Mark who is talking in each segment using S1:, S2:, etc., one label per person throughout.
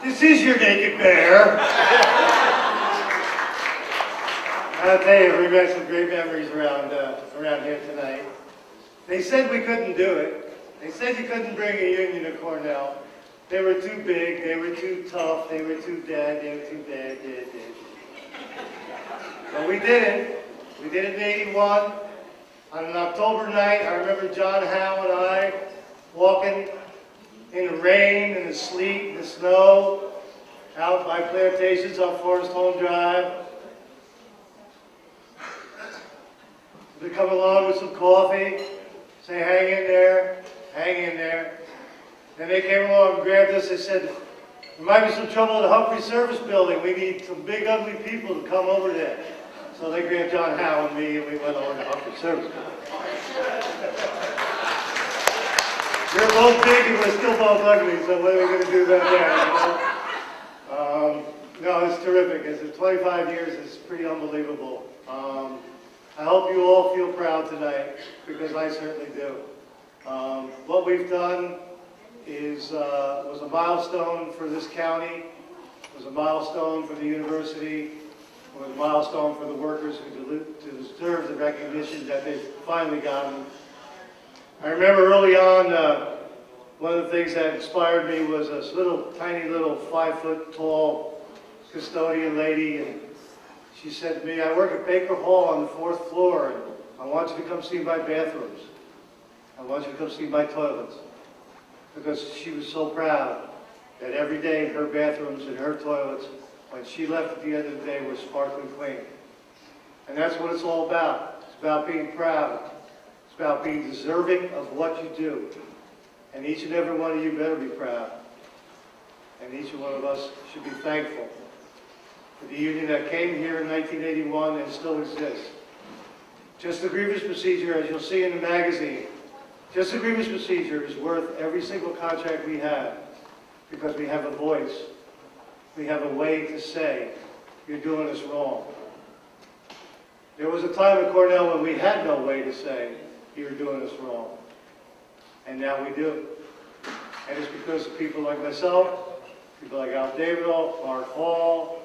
S1: This is your naked bear. I'll tell you, we've got some great memories around here tonight. They said we couldn't do it. They said you couldn't bring a union to Cornell. They were too big, they were too tough, they were too dead, they were too dead. But we did it. We did it in '81. On an October night, I remember John Howe and I walking in the rain, in the sleet, in the snow, out by plantations on Forest Home Drive. They come along with some coffee, say, hang in there, hang in there. Then they came along and grabbed us. They said, there might be some trouble at the Humphrey Service Building. We need some big, ugly people to come over there. So they grabbed John Howe and me, and we went over to Humphrey Service Building. We're both big and we're still both ugly, so what are we going to do about that? No, it's terrific. It's 25 years. It's pretty unbelievable. I hope you all feel proud tonight, because I certainly do. What we've done was a milestone for this county, was a milestone for the university, was a milestone for the workers who deserve the recognition that they've finally gotten. I remember early on, one of the things that inspired me was this tiny little 5-foot-tall custodian lady, and she said to me, I work at Baker Hall on the 4th floor, and I want you to come see my bathrooms. I want you to come see my toilets. Because she was so proud that every day her bathrooms and her toilets, when she left at the end of the day, were sparkling clean. And that's what it's all about. It's about being proud. It's about being deserving of what you do. And each and every one of you better be proud. And each one of us should be thankful for the union that came here in 1981 and still exists. Just the grievance procedure, as you'll see in the magazine, just the grievance procedure is worth every single contract we have, because we have a voice. We have a way to say, you're doing us wrong. There was a time at Cornell when we had no way to say, you're doing us wrong. And now we do. And it's because of people like myself, people like Al Davidoff, Mark Hall,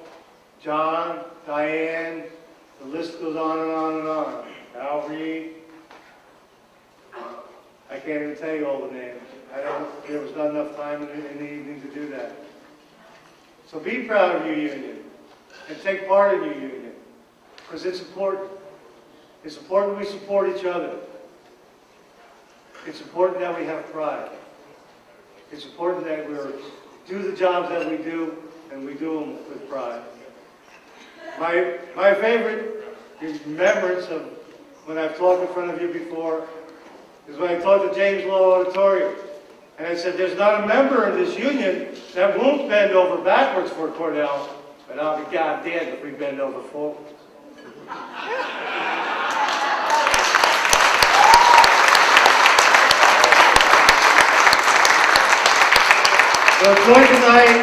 S1: John, Diane, the list goes on and on and on. Al Reed. I can't even tell you all the names. There was not enough time in the evening to do that. So be proud of your union and take part in your union, because it's important. It's important we support each other. It's important that we have pride. It's important that we do the jobs that we do, and we do them with pride. My favorite remembrance of when I've talked in front of you before is when I talked to James Law Auditorium. And I said, there's not a member in this union that won't bend over backwards for Cornell, but I'll be goddamned if we bend over forward. So enjoy tonight.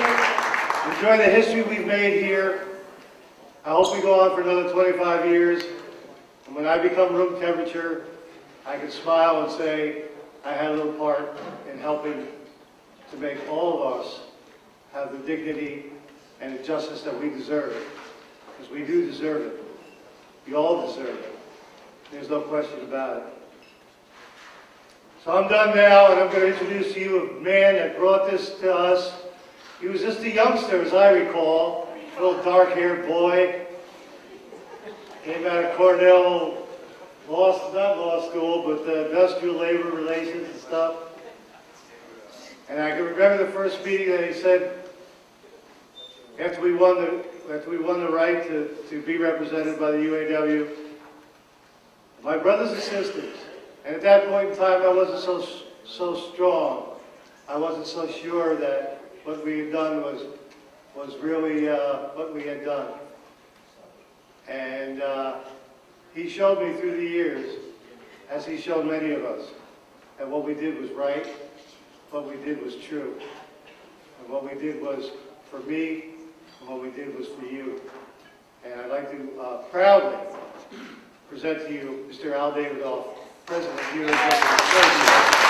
S1: Enjoy the history we've made here. I hope we go on for another 25 years. And when I become room temperature, I can smile and say, I had a little part in helping to make all of us have the dignity and the justice that we deserve. Because we do deserve it. We all deserve it. There's no question about it. So I'm done now, and I'm going to introduce to you a man that brought this to us. He was just a youngster, as I recall, a little dark-haired boy. Came out of Cornell, not law school, but industrial labor relations and stuff. And I can remember the first meeting that he said, after we won the right to be represented by the UAW, my brothers and sisters, and at that point in time I wasn't so strong. I wasn't so sure that what we had done was really what we had done. And he showed me through the years, as he showed many of us, that what we did was right, what we did was true. And what we did was for me, and what we did was for you. And I'd like to proudly present to you Mr. Al Davidoff, President of the UAW.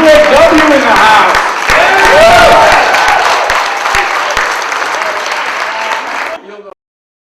S2: UAW in the house.